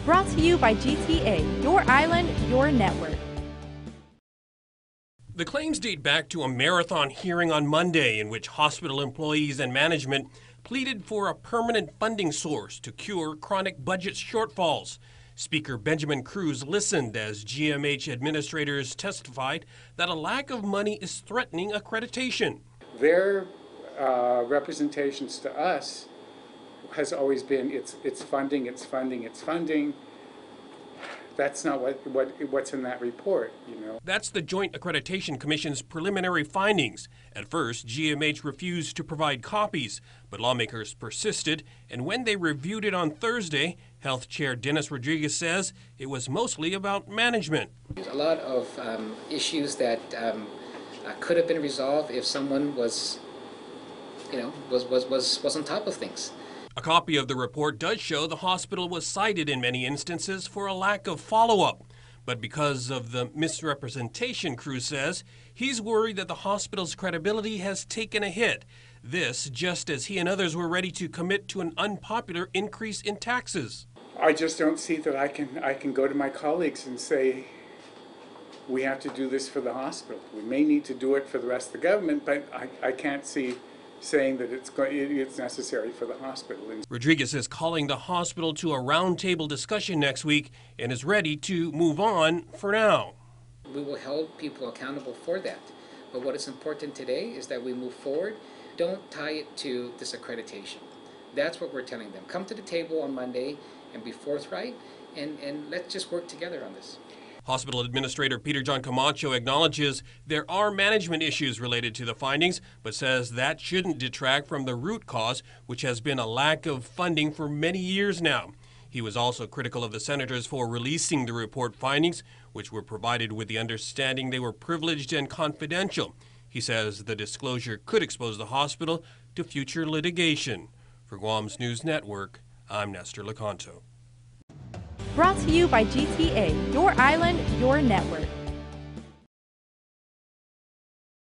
Brought to you by GTA, your island, your network. The claims date back to a marathon hearing on Monday in which hospital employees and management pleaded for a permanent funding source to cure chronic budget shortfalls. Speaker Benjamin Cruz listened as GMH administrators testified that a lack of money is threatening accreditation. Their representations to us has always been it's funding, it's funding, it's funding. That's not what's in that report, you know. That's the Joint Accreditation Commission's preliminary findings. At first, GMH refused to provide copies, but lawmakers persisted, and when they reviewed it on Thursday, Health Chair Dennis Rodriguez says it was mostly about management. There's a lot of issues that could have been resolved if someone was on top of things. A copy of the report does show the hospital was cited in many instances for a lack of follow-up. But because of the misrepresentation, Cruz says, he's worried that the hospital's credibility has taken a hit. This just as he and others were ready to commit to an unpopular increase in taxes. I just don't see that I can go to my colleagues and say, we have to do this for the hospital. We may need to do it for the rest of the government, but I can't see saying that it's necessary for the hospital. Rodriguez is calling the hospital to a roundtable discussion next week and is ready to move on for now. We will hold people accountable for that. But what is important today is that we move forward. Don't tie it to this accreditation. That's what we're telling them. Come to the table on Monday and be forthright, and let's just work together on this. Hospital Administrator Peter John Camacho acknowledges there are management issues related to the findings, but says that shouldn't detract from the root cause, which has been a lack of funding for many years now. He was also critical of the senators for releasing the report findings, which were provided with the understanding they were privileged and confidential. He says the disclosure could expose the hospital to future litigation. For Guam's News Network, I'm Nestor Lecanto. Brought to you by GTA, your island, your network.